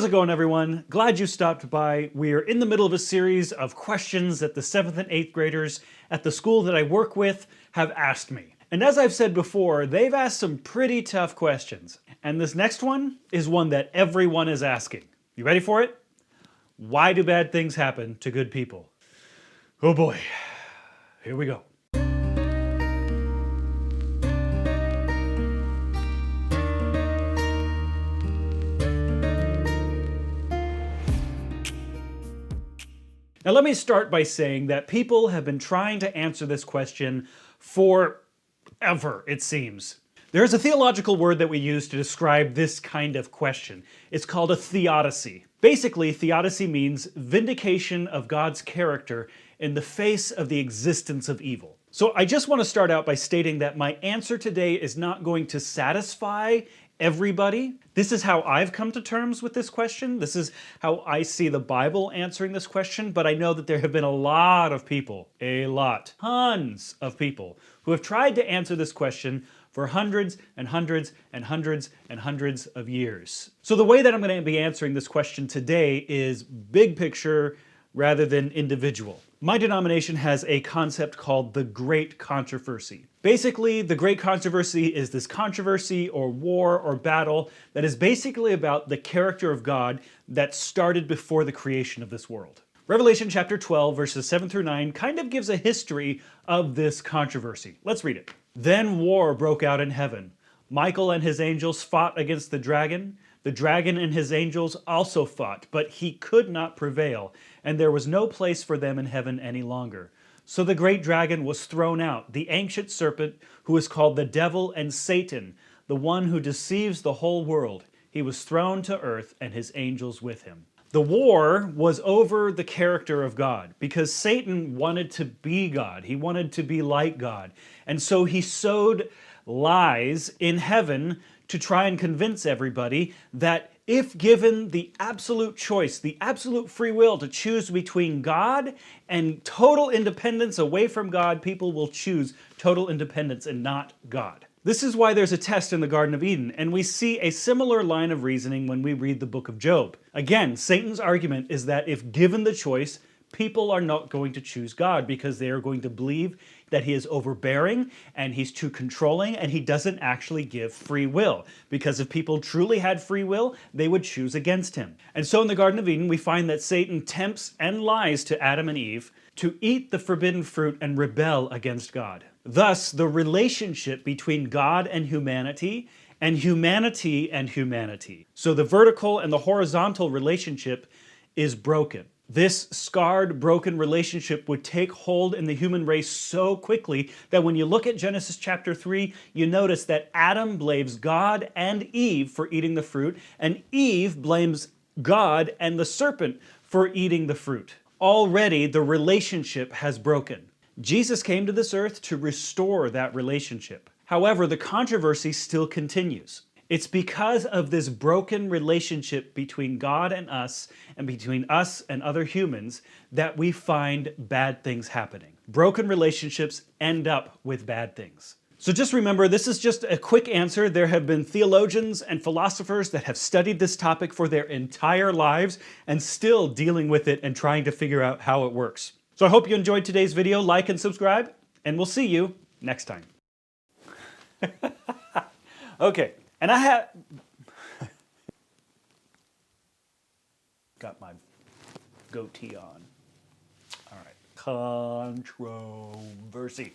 How's it going, everyone? Glad you stopped by. We're in the middle of a series of questions that the 7th and 8th graders at the school that I work with have asked me. And as I've said before, they've asked some pretty tough questions. And this next one is one that everyone is asking. You ready for it? Why do bad things happen to good people? Oh boy, here we go. Now let me start by saying that people have been trying to answer this question forever, it seems. There's a theological word that we use to describe this kind of question. It's called a theodicy. Basically, theodicy means vindication of God's character in the face of the existence of evil. So I just want to start out by stating that my answer today is not going to satisfy everybody. This is how I've come to terms with this question. This is how I see the Bible answering this question, but I know that there have been a lot of people, tons of people, who have tried to answer this question for hundreds and hundreds and hundreds and hundreds of years. So the way that I'm going to be answering this question today is big picture rather than individual. My denomination has a concept called the Great Controversy. Basically, the Great Controversy is this controversy or war or battle that is basically about the character of God that started before the creation of this world. Revelation chapter 12, verses 7 through 9 kind of gives a history of this controversy. Let's read it. Then war broke out in heaven. Michael and his angels fought against the dragon. The dragon and his angels also fought, but he could not prevail, and there was no place for them in heaven any longer. So the great dragon was thrown out, the ancient serpent who is called the devil and Satan, the one who deceives the whole world. He was thrown to earth and his angels with him. The war was over the character of God because Satan wanted to be God. He wanted to be like God. And so he sowed lies in heaven to try and convince everybody that if given the absolute choice, the absolute free will to choose between God and total independence away from God, people will choose total independence and not God. This is why there's a test in the Garden of Eden, and we see a similar line of reasoning when we read the book of Job. Again, Satan's argument is that if given the choice, people are not going to choose God because they are going to believe that he is overbearing and he's too controlling and he doesn't actually give free will. Because if people truly had free will, they would choose against him. And so in the Garden of Eden, we find that Satan tempts and lies to Adam and Eve to eat the forbidden fruit and rebel against God. Thus, the relationship between God and humanity and humanity and humanity. So the vertical and the horizontal relationship is broken. This scarred, broken relationship would take hold in the human race so quickly that when you look at Genesis chapter 3, you notice that Adam blames God and Eve for eating the fruit, and Eve blames God and the serpent for eating the fruit. Already, the relationship has broken. Jesus came to this earth to restore that relationship. However, the controversy still continues. It's because of this broken relationship between God and between us and other humans that we find bad things happening. Broken relationships end up with bad things. So just remember, this is just a quick answer. There have been theologians and philosophers that have studied this topic for their entire lives and still dealing with it and trying to figure out how it works. So I hope you enjoyed today's video. Like and subscribe, and we'll see you next time. Okay. And I have got my goatee on. All right. Controversy.